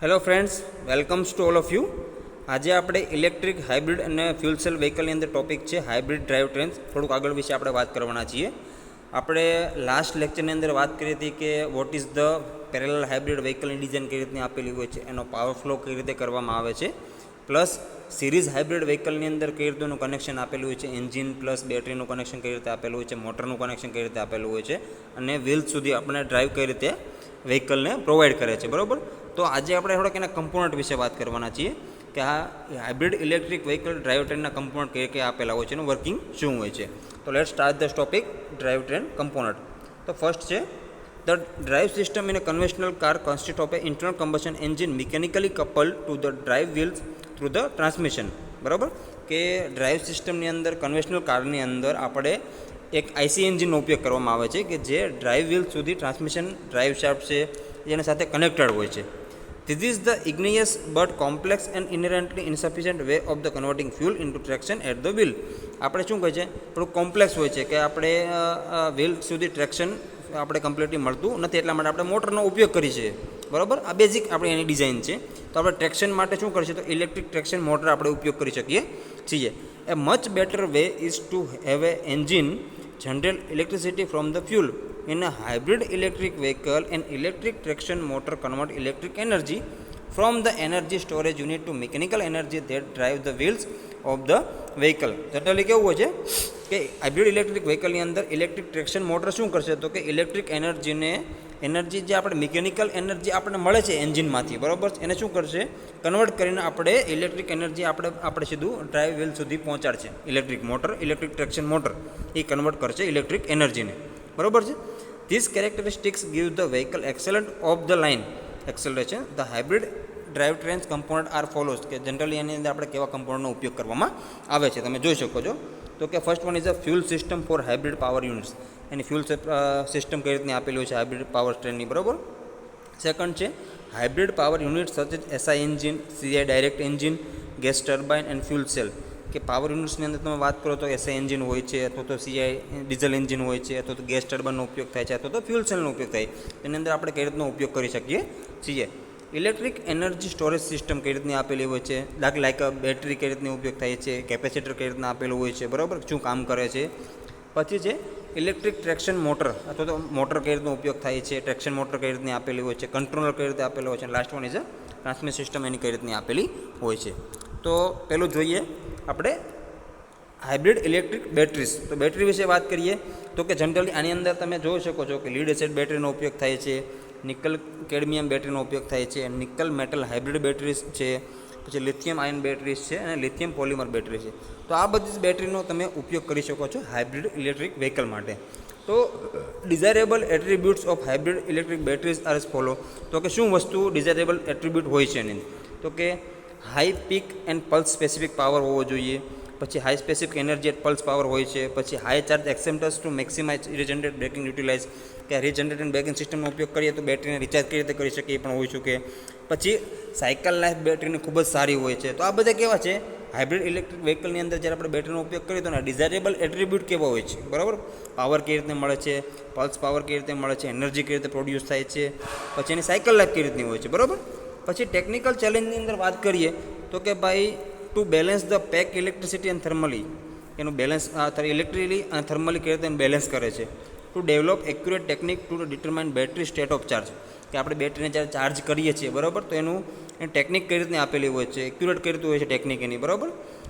Hello friends, welcomes to all of you. આજે આપણે electric, hybrid અને ફ્યુલ સેલ વ્હીકલની અંદર ટોપિક છે હાઇબ્રિડ ડ્રાઈવ ટ્રેન્સ. થોડુંક આગળ વિશે આપણે વાત કરવાના છીએ. આપણે લાસ્ટ લેક્ચરની અંદર વાત કરી હતી કે what is the parallel hybrid વ્હીકલની ડિઝાઇન કઈ રીતની આપેલી હોય છે, એનો પાવર ફ્લો કઈ રીતે કરવામાં આવે છે, પ્લસ સિરીઝ હાઇબ્રિડ વ્હીકલની અંદર કઈ રીતનું કનેક્શન આપેલું હોય છે, એન્જિન પ્લસ બેટરીનું કનેક્શન કઈ રીતે આપેલું હોય છે, મોટરનું કનેક્શન કઈ રીતે આપેલું હોય છે, અને વ્હીલ સુધી આપણે ડ્રાઈવ કઈ રીતે વ્હીકલને પ્રોવાઈડ કરે છે. બરાબર. તો આજે આપણે થોડાક એના કમ્પોનન્ટ વિશે વાત કરવાના છીએ કે આ હાઇબ્રિડ ઇલેક્ટ્રિક વ્હીકલ ડ્રાઈવ ટ્રેનના કમ્પોનન્ટ કઈ કઈ આપેલા હોય છે, એનું વર્કિંગ શું હોય છે. તો let's start the topic drive train component. તો ફર્સ્ટ છે the drive system in a conventional car consist of a internal combustion engine mechanically coupled to the drive wheels through the transmission. બરાબર. કે drive સિસ્ટમની અંદર conventional કારની અંદર આપણે એક આઈસી એન્જિનનો ઉપયોગ કરવામાં આવે છે કે જે ડ્રાઈવ વ્હીલ સુધી ટ્રાન્સમિશન ડ્રાઈવ શાફ્ટ છે એની સાથે કનેક્ટેડ હોય છે. This is the igneous but complex and inherently insufficient way of the converting fuel into traction at the wheel. આપણે શું કહે છે, થોડું કોમ્પ્લેક્સ હોય છે કે આપણે વ્હીલ સુધી ટ્રેક્શન આપણે કમ્પ્લીટલી મળતું નથી, એટલા માટે આપણે મોટરનો ઉપયોગ કરીએ છીએ. બરાબર. આ બેઝિક આપણી એની ડિઝાઇન છે. તો આપણે ટ્રેક્શન માટે શું કરીશું, તો ઇલેક્ટ્રિક ટ્રેક્શન મોટર આપણે ઉપયોગ કરી શકીએ છીએ. A much better way is to have a engine generate electricity from the fuel. In a hybrid electric vehicle, an electric traction motor convert electric energy from the energy storage unit to mechanical energy that drive the wheels of the vehicle. Generally કેવું હોય છે કે hybrid electric વ્હીકલની અંદર electric traction motor શું કરશે, તો કે electric energy જે આપણે મિકેનિકલ એનર્જી આપણને મળે છે એન્જિનમાંથી, બરાબર, એને શું કરશે, કન્વર્ટ કરીને આપણે ઇલેક્ટ્રિક એનર્જી આપણે સીધું ડ્રાઈવ વ્હીલ સુધી પહોંચાડશે. ઇલેક્ટ્રિક ટ્રેક્શન મોટર એ કન્વર્ટ કરશે ઇલેક્ટ્રિક એનર્જીને. બરાબર છે. This characteristics give the vehicle excellent off the line acceleration. The hybrid drive trains component are follows. કે જનરલી એની અંદર આપણે કેવા કમ્પોનન્ટનો ઉપયોગ કરવામાં આવે છે તમે જોઈ શકો છો. તો કે first one is a fuel system for hybrid power units. Any fuel system કઈ રીતની આપેલી હોય છે હાઇબ્રિડ પાવર ટ્રેનની. બરાબર. સેકન્ડ છે hybrid power unit such as SI engine, CI direct engine, gas turbine and fuel cell. કે power યુનિટ્સની અંદર તમે વાત કરો તો એસઆઈ એન્જિન હોય છે, અથવા તો સીઆઈ ડીઝલ એન્જિન હોય છે, અથવા તો ગેસ ટર્બાઇનનો ઉપયોગ થાય છે, અથવા તો ફ્યુલ સેલનો ઉપયોગ થાય. તેની અંદર આપણે કઈ રીતનો ઉપયોગ કરી શકીએ છીએ. ઇલેક્ટ્રિક એનર્જી સ્ટોરેજ સિસ્ટમ કઈ રીતની આપેલી હોય છે, લાઈક બેટરી કઈ રીતની ઉપયોગ થાય છે, કેપેસિટર કઈ રીતના આપેલું હોય છે, બરાબર, શું કામ કરે છે. પછી છે ઇલેક્ટ્રિક ટ્રેક્શન મોટર, અથવા તો મોટર કઈ રીતનો ઉપયોગ થાય છે, ટ્રેક્શન મોટર કઈ રીતની આપેલી હોય છે, કંટ્રોલર કઈ રીતે આપેલો હોય છે, last one is a transmission system એની કઈ રીતની આપેલી હોય છે. તો પહેલું જોઈએ આપણે હાઇબ્રિડ ઇલેક્ટ્રિક બેટરીઝ. તો બેટરી વિશે વાત કરીએ તો કે જનરલી આની અંદર તમે જોઈ શકો છો કે લીડ એસિડ બેટરીનો ઉપયોગ થાય છે, નિકલ કેડમિયમ બેટરીનો ઉપયોગ થાય છે, નિકલ મેટલ હાઇબ્રિડ બેટરીઝ છે, પછી લિથિયમ આયન બેટરીઝ છે, અને લિથિયમ પોલિમર બેટરી છે. તો આ બધી જ બેટરીનો તમે ઉપયોગ કરી શકો છો હાઇબ્રિડ ઇલેક્ટ્રિક વ્હીકલ માટે. તો desirable attributes of hybrid electric batteries are as follow. તો કે શું વસ્તુ ડિઝાયરેબલ એટ્રીબ્યુટ હોય છે એની, તો કે high peak and pulse specific power હોવો જોઈએ, પછી high specific energy at pulse power હોય છે, પછી high charge acceptance to maximise regenerate braking utilise. કે રિજનરેટ એન્ડ બ્રેકિંગ સિસ્ટમનો ઉપયોગ કરીએ તો બેટરીને રિચાર્જ કઈ રીતે કરી શકીએ એ પણ હોઈ શકે. પછી સાયકલ લાઈફ બેટરીની ખૂબ જ સારી હોય છે. તો આ બધા કેવા છે હાઇબ્રિડ ઇલેક્ટ્રિક વ્હીકલની અંદર જ્યારે આપણે બેટરીનો ઉપયોગ કરીએ તો ડિઝાયરેબલ એટ્રીબ્યુટ કેવા હોય છે, બરાબર, પાવર કઈ રીતે મળે છે, પલ્સ પાવર કઈ રીતે મળે છે, એનર્જી કઈ રીતે પ્રોડ્યુસ થાય છે, પછી એની સાયકલ લાઈફ કઈ રીતની હોય છે, બરાબર. પછી ટેકનિકલ ચેલેન્જની અંદર વાત કરીએ તો કે ભાઈ to balance the pack electricity and thermally, એનું બેલેન્સ ઇલેક્ટ્રિકલી અને થર્મલી કઈ રીતે બેલેન્સ કરે છે. To develop accurate technique to determine battery state of charge. કે આપણે બેટરીને જ્યારે ચાર્જ કરીએ છીએ, બરાબર, તો એનું ટેકનિક કઈ રીતની આપેલી હોય છે, એક્યુરેટ કઈ રીતે હોય છે ટેકનિક એની, બરાબર.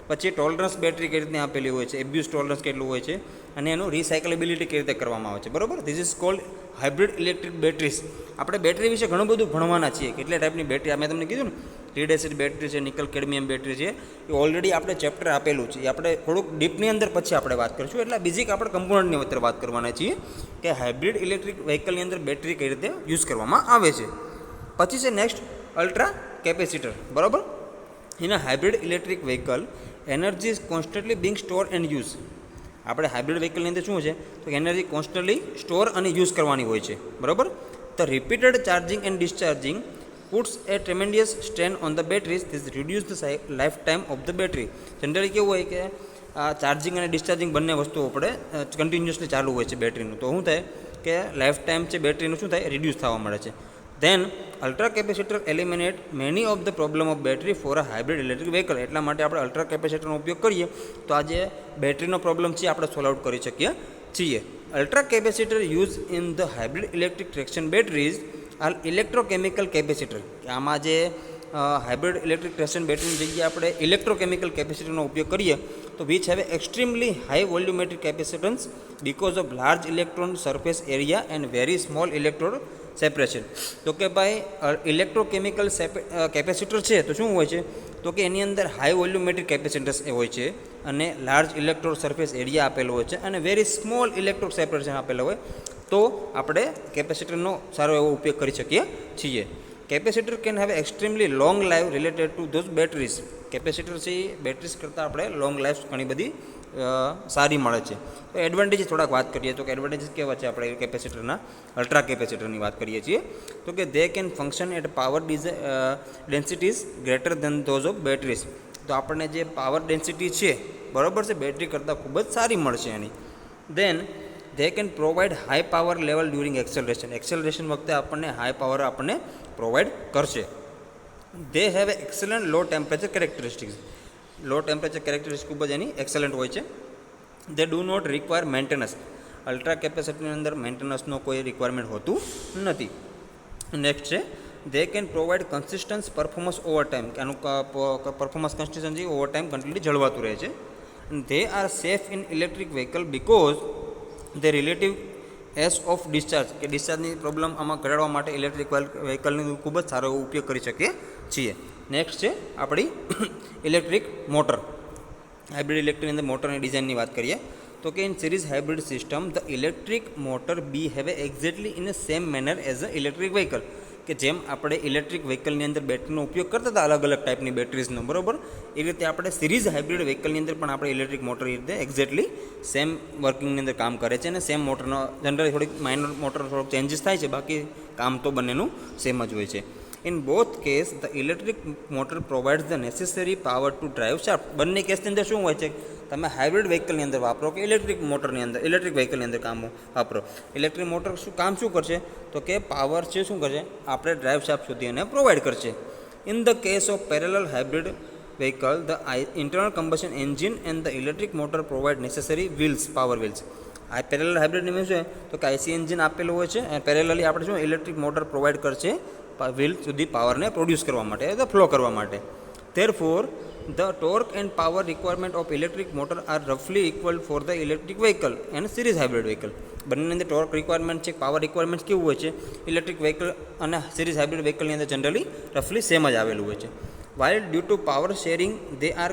પછી ટોલરન્સ બેટરી કઈ રીતની આપેલી હોય છે, એબ્યુઝ ટોલરન્સ કેટલું હોય છે, અને એનું રિસાયકલેબિલિટી કઈ રીતે કરવામાં આવે છે, બરાબર. This is called hybrid electric batteries. આપણે બેટરી વિશે ઘણું બધું ભણવાના છીએ, કેટલા ટાઈપની બેટરી મેં તમને કીધું ને, લીડ એસિડ બેટરી છે, નિકલ કેડમિયમ બેટરી છે, એ ઓલરેડી આપણે ચેપ્ટર આપેલું છે. આપણે થોડુંક ડીપની અંદર પછી આપણે વાત કરીશું. એટલે બેઝિક આપણે કમ્પોનન્ટની અંદર વાત કરવાના છીએ કે હાઇબ્રિડ ઇલેક્ટ્રિક વ્હીકલની અંદર બેટરી કઈ રીતે યુઝ કરવામાં આવે છે. પછી છે નેક્સ્ટ અલ્ટ્રા કેપેસિટર, બરાબર. In a hybrid electric vehicle energy is constantly Bing store and use. આપણે હાઇબ્રિડ વ્હીકલની અંદર શું છે તો એનર્જી કોન્સ્ટન્ટલી સ્ટોર અને યુઝ કરવાની હોય છે, બરાબર. The repeated charging and discharging puts a tremendous strain on the batteries. This reduces the lifetime of the battery. Generally કેવું હોય કે ચાર્જિંગ અને ડિસ્ચાર્જિંગ બંને વસ્તુઓ આપણે કન્ટિન્યુઅસલી ચાલુ હોય છે બેટરીનું. તો શું થાય કે લાઈફ ટાઈમ છે બેટરીનું શું થાય રિડ્યુસ થવા મળે છે. Then ultra capacitor eliminate many of the problem of battery for a hybrid electric vehicle. એટલા માટે આપણે અલ્ટ્રા કેપેસિટરનો ઉપયોગ કરીએ તો આ જે બેટરીનો પ્રોબ્લેમ છે આપણે સોલ્વ આઉટ કરી શકીએ છીએ. Ultra capacitor use in the hybrid electric traction batteries are electrochemical capacitor. આમાં જે હાઇબ્રિડ ઇલેક્ટ્રિક ટ્રેક્શન બેટરીની જગ્યાએ આપણે ઇલેક્ટ્રોકેમિકલ કેપેસિટરનો ઉપયોગ કરીએ તો which have extremely high volumetric capacitance because of large electron surface area and very small electrode separation. તો કે ભાઈ ઇલેક્ટ્રોકેમિકલ કેપેસિટર છે તો શું હોય છે તો કે એની અંદર હાઈ વોલ્યુમેટ્રિક કેપેસિટન્સ હોય છે અને લાર્જ ઇલેક્ટ્રોડ સરફેસ એરિયા આપેલો હોય છે અને વેરી સ્મોલ ઇલેક્ટ્રોડ સેપરેશન આપેલો હોય તો આપણે કેપેસિટરનો સારો એવો ઉપયોગ કરી શકીએ છીએ. Capacitor can have extremely long life related to those batteries. Capacitor છે એ બેટરીઝ કરતાં આપણે લોંગ લાઈફ ઘણી બધી સારી મળે છે. તો એડવાન્ટેજીસ થોડાક વાત કરીએ તો કે એડવાન્ટેજીસ કેવા છે આપણે કેપેસિટરના અલ્ટ્રા કેપેસિટરની વાત કરીએ છીએ તો કે they can function at power densities greater than those of batteries. તો આપણને જે પાવર ડેન્સિટી છે બરાબર છે બેટરી કરતાં ખૂબ જ સારી મળશે એની. Then they can provide high power level during acceleration. Acceleration વખતે આપણને હાઈ પાવર આપણને પ્રોવાઈડ કરશે. They have excellent low temperature characteristics. Low temperature characteristic ખૂબ જ એની એક્સલન્ટ હોય છે. They do not require maintenance. Ultra કેપેસિટરની અંદર મેન્ટેનન્સનો કોઈ રિક્વાયરમેન્ટ હોતું નથી. નેક્સ્ટ છે they can provide consistence performance over time. એનું performance consistency over time continually જળવાતું રહે છે. They R safe in electric vehicle because the relative S of discharge કે ડિસ્ચાર્જની પ્રોબ્લેમ આમાં ઘટાડવા માટે ઇલેક્ટ્રિક વ્હીકલનો ખૂબ જ સારો એવો ઉપયોગ કરી શકીએ છીએ. નેક્સ્ટ છે આપણી ઇલેક્ટ્રિક મોટર. હાઇબ્રિડ ઇલેક્ટ્રિકની અંદર મોટરની ડિઝાઇનની વાત કરીએ તો કે in series hybrid system the electric motor behave exactly in a same manner as a electric vehicle. કે જેમ આપણે ઇલેક્ટ્રિક વ્હીકલની અંદર બેટરીનો ઉપયોગ કરતા હતા અલગ અલગ ટાઈપની બેટરીઝનો બરાબર એ રીતે આપણે સિરીઝ હાઇબ્રિડ વ્હીકલની અંદર પણ આપણે ઇલેક્ટ્રિક મોટર એ રીતે એક્ઝેક્ટલી સેમ વર્કિંગની અંદર કામ કરે છે અને સેમ મોટરનો જનરલી થોડીક માઇનર મોટર થોડોક ચેન્જીસ થાય છે બાકી કામ તો બંનેનું સેમ જ હોય છે. In both case the electric motor provides the necessary power to drive shaft. બંને કેસની અંદર શું હોય છે તમે હાઇબ્રિડ વ્હીકલની અંદર વાપરો કે ઇલેક્ટ્રિક મોટરની અંદર ઇલેક્ટ્રિક વ્હીકલની અંદર કામ વાપરો ઇલેક્ટ્રિક મોટર શું કરશે તો કે પાવર છે શું કરશે આપણે ડ્રાઈવ શાફ્ટ સુધી એને પ્રોવાઈડ કરશે. In the case of parallel hybrid vehicle the internal combustion engine and the electric motor provide necessary wheels power wheels. આ પેરેલલ હાઇબ્રિડની મીન્સ છે તો કે આઈસી એન્જિન આપેલું હોય છે અને પેરેલલી આપણે શું ઇલેક્ટ્રિક મોટર પ્રોવાઈડ કરશે વ્હીલ સુધી પાવરને પ્રોડ્યુસ કરવા માટે ધ ફ્લો કરવા માટે. Therefore the torque and power requirement of electric motor are રફલી equal for the electric vehicle and series hybrid vehicle. બંનેની અંદર ટોર્ક રિક્વાયરમેન્ટ છે પાવર રિક્વાયરમેન્ટ કેવું હોય છે ઇલેક્ટ્રિક વ્હીકલ અને સિરીઝ હાઇબ્રિડ વ્હીકલની અંદર જનરલી રફલી સેમ જ આવેલું હોય છે. While due to power sharing they are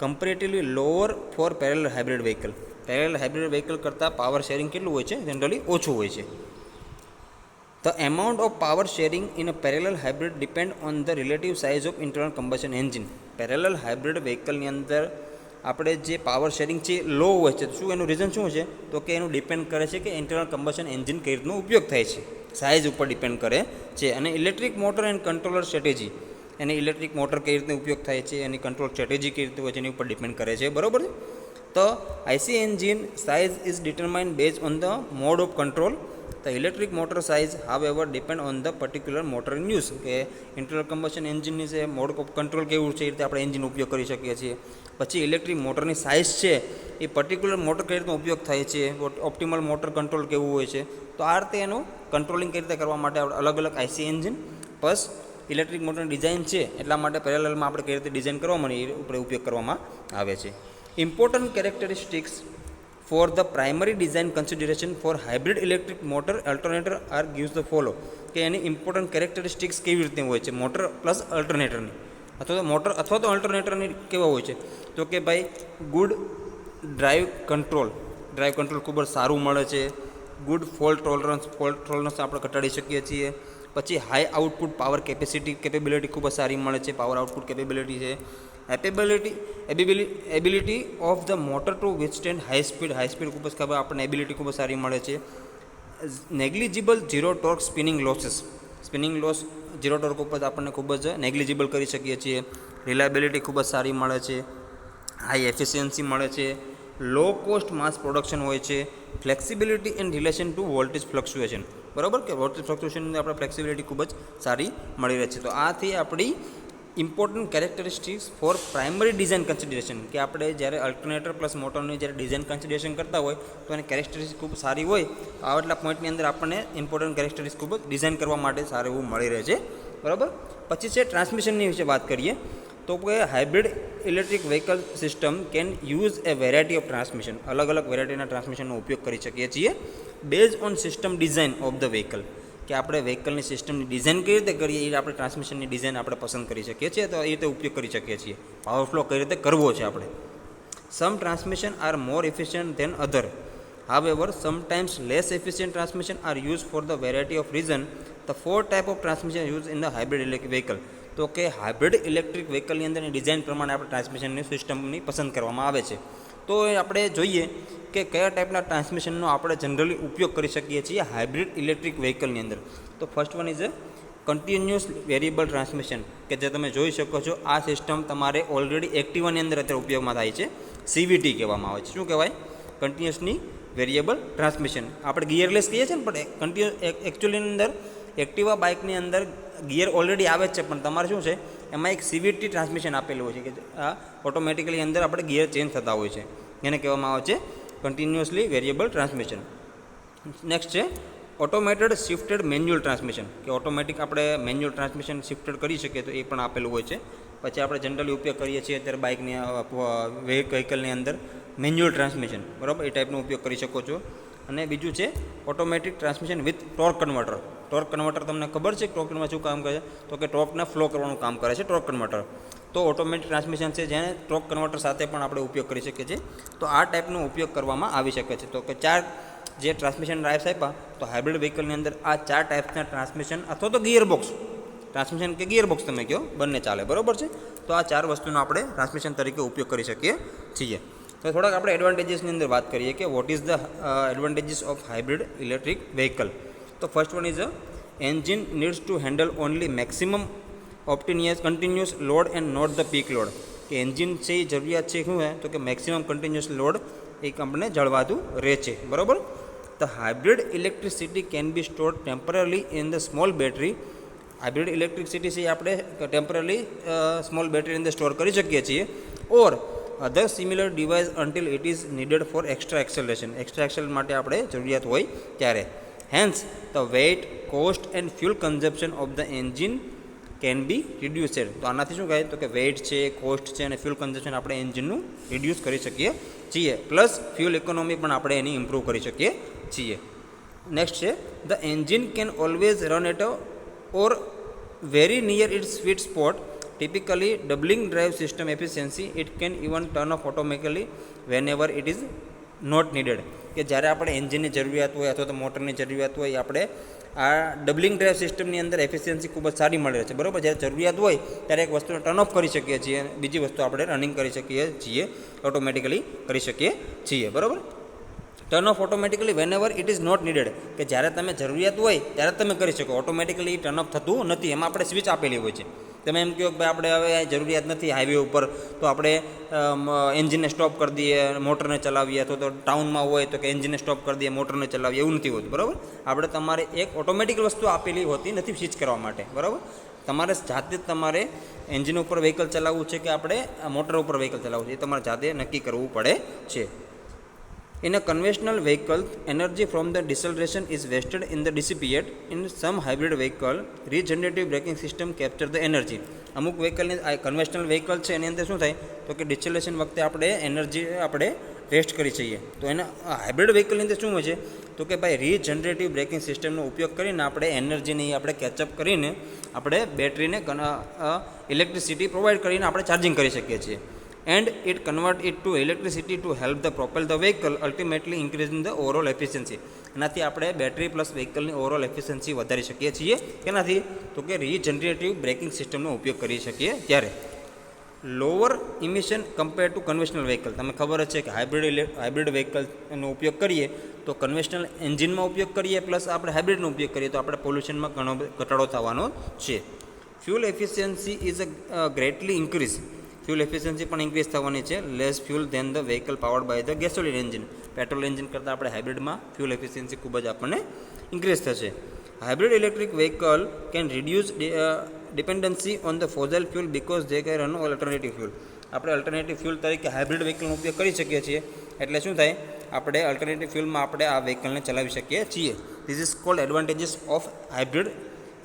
comparatively lower for parallel hybrid vehicle. Parallel hybrid vehicle કરતાં પાવર શેરિંગ કેટલું હોય છે જનરલી ઓછું હોય છે. The amount of power sharing in a parallel hybrid depend on the relative size of internal combustion engine. Parallel hybrid vehicle અંદર આપણે જે પાવર શેરિંગ છે લો હોય છે શું એનું રીઝન શું છે તો કે એનું ડિપેન્ડ કરે છે કે ઇન્ટરનલ કમ્બશન એન્જિન કઈ રીતનો ઉપયોગ થાય છે સાઇઝ ઉપર ડિપેન્ડ કરે છે. અને electric motor and controller strategy any electric motor કઈ રીતનો ઉપયોગ થાય છે એની કંટ્રોલ સ્ટ્રેટેજી કઈ રીતે હોય છે એની ઉપર ડિપેન્ડ કરે છે બરાબર. તો IC engine size is determined base on the mode of control. The electric motor size however depend on the particular motor in use. કે ઇન્ટરનલ કમ્બશન એન્જિનની છે મોડ ઓફ કંટ્રોલ કેવું છે એ રીતે આપણે એન્જિન ઉપયોગ કરી શકીએ છીએ. પછી ઇલેક્ટ્રિક મોટરની સાઇઝ છે એ પર્ટિક્યુલર મોટર કઈ રીતનો ઉપયોગ થાય છે ઓપ્ટિમલ મોટર કંટ્રોલ કેવું હોય છે તો આ રીતે એનું કંટ્રોલિંગ કઈ રીતે કરવા માટે આપણે અલગ અલગ આઈસી એન્જિન પ્લસ ઇલેક્ટ્રિક મોટરની ડિઝાઇન છે એટલા માટે પેરેલલમાં આપણે કઈ રીતે ડિઝાઇન કરવામાં એ ઉપર ઉપયોગ કરવામાં આવે છે. Important characteristics for the primary design consideration for hybrid electric motor alternator are gives the follow. કે એની ઇમ્પોર્ટન્ટ કેરેક્ટરિસ્ટિક્સ કેવી રીતે હોય છે મોટર પ્લસ અલ્ટરનેટરની અથવા તો અલ્ટરનેટરની કેવા હોય છે તો કે ભાઈ ગુડ ડ્રાઈવ કંટ્રોલ ખૂબ જ સારું મળે છે. ગુડ ફોલ્ટ ટોલરન્સ આપણે ઘટાડી શકીએ છીએ. પછી હાઈ આઉટપુટ પાવર કેપેબિલિટી ખૂબ જ સારી મળે છે પાવર આઉટપુટ કેપેબિલિટી છે. Ability of the motor to withstand high speed ખૂબ જ ખબર આપણને એબિલિટી ખૂબ જ સારી મળે છે. Negligible zero torque spinning loss zero torque ઉપર આપણને ખૂબ જ નેગ્લિજિબલ કરી શકીએ છીએ. રિલાયબિલિટી ખૂબ જ સારી મળે છે. હાઈ એફિશિયન્સી મળે છે. લો કોસ્ટ માસ પ્રોડક્શન હોય છે. Flexibility in relation two voltage fluctuation બરાબર, કે રોટેટ ફ્લક્ચ્યુએશનની અંદર આપણે ફ્લેક્સિબિલિટી ખૂબ જ સારી મળી રહે છે. તો આથી આપણી important characteristics for primary design consideration, કે આપણે જ્યારે અલ્ટરનેટર પ્લસ મોટરની જ્યારે ડિઝાઇન કન્સિડરેશન કરતા હોય તો એની કેરેક્ટરિસ્ટિક્સ ખૂબ સારી હોય. આટલા પોઈન્ટની અંદર આપણને ઇમ્પોર્ટન્ટ કેરેક્ટરિસ્ટિક્સ ખૂબ જ ડિઝાઇન કરવા માટે સારું એવું મળી રહે છે. બરાબર. પછી છે ટ્રાન્સમિશનની વિશે વાત કરીએ તો કે hybrid electric vehicle system can use A variety of transmission, અલગ અલગ વેરાયટીના ટ્રાન્સમિશનનો ઉપયોગ કરી શકીએ છીએ base on system design of the vehicle, કે આપણે વ્હીકલની સિસ્ટમની ડિઝાઇન કઈ રીતે કરીએ એ આપણે ટ્રાન્સમિશનની ડિઝાઇન આપણે પસંદ કરી શકીએ છીએ, તો એ રીતે ઉપયોગ કરી શકીએ છીએ. પાવર ફ્લો કઈ રીતે કરવો છે આપણે. Some transmission are more efficient than other, however sometimes less efficient transmission are used for the variety of reason. The four type of transmission used in the hybrid electric vehicle, તો કે hybrid electric વ્હીકલની અંદરની design પ્રમાણે આપણે ટ્રાન્સમિશનની સિસ્ટમની પસંદ કરવામાં આવે છે. તો એ આપણે જોઈએ કે કયા ટાઈપના ટ્રાન્સમિશનનો આપણે જનરલી ઉપયોગ કરી શકીએ છીએ હાઇબ્રિડ ઇલેક્ટ્રિક વ્હીકલની અંદર. તો first one is continuous variable transmission, કે જે તમે જોઈ શકો છો આ સિસ્ટમ તમારે ઓલરેડી એક્ટિવાની અંદર અત્યારે ઉપયોગમાં થાય છે, સીવીટી કહેવામાં આવે છે. શું કહેવાય? કન્ટિન્યુઅસની વેરિયેબલ ટ્રાન્સમિશન. આપણે ગિયરલેસ કહીએ છીએ ને, પણ એકચ્યુઅલીની અંદર એક્ટિવા બાઇકની અંદર ગિયર ઓલરેડી આવે જ છે, પણ તમારે શું છે એમાં એક સીવીટી ટ્રાન્સમિશન આપેલું હોય છે કે આ ઓટોમેટિકલી અંદર આપણે ગિયર ચેન્જ થતા હોય છે, એને કહેવામાં આવે છે કન્ટિન્યુઅસલી વેરિયેબલ ટ્રાન્સમિશન. નેક્સ્ટ છે ઓટોમેટેડ શિફ્ટેડ મેન્યુઅલ ટ્રાન્સમિશન, કે ઓટોમેટિક આપણે મેન્યુઅલ ટ્રાન્સમિશન શિફ્ટેડ કરી શકીએ તો એ પણ આપેલું હોય છે. પછી આપણે જનરલી ઉપયોગ કરીએ છીએ અત્યારે બાઇકની વ્હીકલની અંદર મેન્યુઅલ ટ્રાન્સમિશન, બરાબર, એ ટાઈપનો ઉપયોગ કરી શકો છો. અને બીજું છે automatic transmission with torque converter. Torque converter તમને ખબર છે ટોર્ક કન્વર્ટર શું કામ કરે છે? તો કે ટોર્કને ફ્લો કરવાનું કામ કરે છે ટોર્ક કન્વર્ટર. તો ઓટોમેટિક ટ્રાન્સમિશન છે જેને ટોર્ક કન્વર્ટર સાથે પણ આપણે ઉપયોગ કરી શકીએ છીએ. તો આ ટાઈપનો ઉપયોગ કરવામાં આવી શકે છે. તો કે 4 જે ટ્રાન્સમિશન ટાઈપ્સ આપ્યા, તો હાઇબ્રિડ વ્હીકલની અંદર આ 4 ટાઈપ્સના ટ્રાન્સમિશન અથવા તો ગિયર બોક્સ ટ્રાન્સમિશન કે ગિયર બોક્સ તમે કહો, બંને ચાલે, બરાબર છે. તો આ 4 વસ્તુનો આપણે ટ્રાન્સમિશન તરીકે ઉપયોગ કરી શકીએ છીએ. તો થોડાક આપણે એડવાન્ટેજીસની અંદર વાત કરીએ કે what is the advantages of hybrid electric vehicle. તો first one is engine needs to handle only maximum continuous load and not the peak load, કે એન્જિન છે એ જરૂરિયાત છે શું હે તો કે મેક્સિમમ કન્ટિન્યુઅસ લોડ એ કંપને જળવાતું રહે છે, બરાબર. The hybrid electricity can be stored temporary in the small battery. Hybrid electricity છે આપણે ટેમ્પરરી સ્મોલ બેટરી અંદર સ્ટોર કરી શકીએ છીએ, or other similar device until it is needed for extra acceleration, extra accel માટે આપણે જરૂરિયાત હોય ત્યારે. Hence the weight, cost and fuel consumption of the engine can be reduced. તો આનાથી શું કહે તો કે વેઇટ છે, કોસ્ટ છે અને ફ્યુલ કન્ઝપ્શન આપણે એન્જિનનું રિડ્યુસ કરી શકીએ છીએ, પ્લસ ફ્યુલ ઇકોનોમી પણ આપણે એની ઇમ્પ્રૂવ કરી શકીએ છીએ. નેક્સ્ટ છે the engine can always run at or very near its sweet spot, typically doubling drive system efficiency. It can even turn off automatically whenever it is not needed, કે જ્યારે આપણે એન્જિનની જરૂરિયાત હોય અથવા તો મોટરની જરૂરિયાત હોય આપણે આ ડબલિંગ ડ્રાઈવ સિસ્ટમની અંદર એફિશિયન્સી ખૂબ જ સારી મળી રહે છે, બરાબર. જ્યારે જરૂરિયાત હોય ત્યારે એક વસ્તુને ટર્ન ઓફ કરી શકીએ છીએ, બીજી વસ્તુ આપણે રનિંગ કરી શકીએ છીએ, ઓટોમેટિકલી કરી શકીએ છીએ, બરાબર. Turn off automatically whenever it is not needed, કે જ્યારે તમે જરૂરિયાત હોય ત્યારે તમે કરી શકો, ઓટોમેટિકલી ટર્ન ઓફ થતું નથી, એમાં આપણે સ્વિચ આપેલી હોય છે. તમે એમ કહો કે ભાઈ આપણે હવે જરૂરિયાત નથી હાઈવે ઉપર તો આપણે એન્જિનને સ્ટોપ કરી દઈએ, મોટરને ચલાવીએ, અથવા તો ટાઉનમાં હોય તો કે એન્જિનને સ્ટોપ કરી દઈએ, મોટરને ચલાવીએ, એવું નથી હોતું, બરાબર. આપણે તમારે એક ઓટોમેટિક વસ્તુ આપેલી હોતી નથી સ્વિચ કરવા માટે, બરાબર. તમારે જાતે જ તમારે એન્જિન ઉપર વ્હીકલ ચલાવવું છે કે આપણે મોટર ઉપર વ્હીકલ ચલાવવું છે એ તમારે જાતે નક્કી કરવું પડે છે. In a conventional vehicle, energy from the deceleration is wasted in the dissipate. In some hybrid vehicle, regenerative braking system capture the energy. અમુક વ્હીકલની આ કન્વેન્શનલ વ્હીકલ છે એની અંદર શું થાય તો કે ડિસેલેશન વખતે આપણે એનર્જી આપણે વેસ્ટ કરી છીએ. તો એના હાઇબ્રિડ વ્હીકલની અંદર શું હોય છે તો કે ભાઈ રીજનરેટિવ બ્રેકિંગ સિસ્ટમનો ઉપયોગ કરીને આપણે એનર્જીને આપણે કેચઅપ કરીને આપણે બેટરીને ઇલેક્ટ્રિસિટી પ્રોવાઈડ કરીને આપણે ચાર્જિંગ કરી શકીએ છીએ. And it convert it to electricity to help the propel the vehicle, ultimately increasing the overall efficiency. એનાથી આપણે બેટરી પ્લસ વ્હીકલની ઓવરઓલ એફિશિયન્સી વધારી શકીએ છીએ. કેનાથી તો કે રીજનરેટિવ બ્રેકિંગ સિસ્ટમનો ઉપયોગ કરી શકીએ ત્યારે. Lower emission compare to conventional vehicle. તમને ખબર જ છે કે હાઇબ્રિડ વ્હીકલનો ઉપયોગ કરીએ તો કન્વેન્શનલ એન્જિનમાં ઉપયોગ કરીએ પ્લસ આપણે હાઇબ્રિડનો ઉપયોગ કરીએ તો આપણે પોલ્યુશનમાં ઘણો ઘટાડો થવાનો છે. Fuel efficiency is a greatly increase. Fuel efficiency પણ ઇન્ક્રીઝ થવાની છે. Less fuel than the vehicle powered by the gasoline engine. Petrol engine કરતાં આપણે હાઇબ્રિડમાં ફ્યુલ એફિશિયન્સી ખૂબ જ આપણને ઇન્ક્રીઝ થશે. Hybrid electric vehicle can reduce dependency on the fossil fuel because they can run alternative fuel. આપણે alternative fuel તરીકે hybrid વ્હીકલનો ઉપયોગ કરી શકીએ છીએ. એટલે શું થાય, આપણે અલ્ટરનેટિવ ફ્યુલમાં આપણે આ વ્હીકલને ચલાવી શકીએ છીએ. This is called advantages of hybrid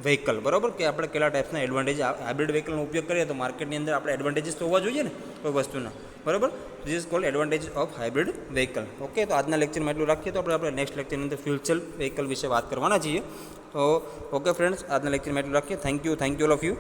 vehicle. બરાબર, કે આપણે કેટલા ટાઈપ્સના એડવાન્ટેજ હાઇબ્રિડ વ્હીકલનો ઉપયોગ કરીએ તો માર્કેટની અંદર આપણે એડવાન્ટેજીસ તો હોવા જોઈએ ને કોઈ વસ્તુના. બરાબર, this is called advantage of hybrid vehicle. Okay, તો આજના લેક્ચરમાં એટલું રાખીએ. તો આપણે નેક્સ્ટ લેક્ચરની અંદર ફ્યુલ સેલ વ્હીકલ વિશે વાત કરવાના છીએ. તો ઓકે ફ્રેન્ડ્સ, આજના લેક્ચરમાં એટલું રાખીએ. Thank you all of you.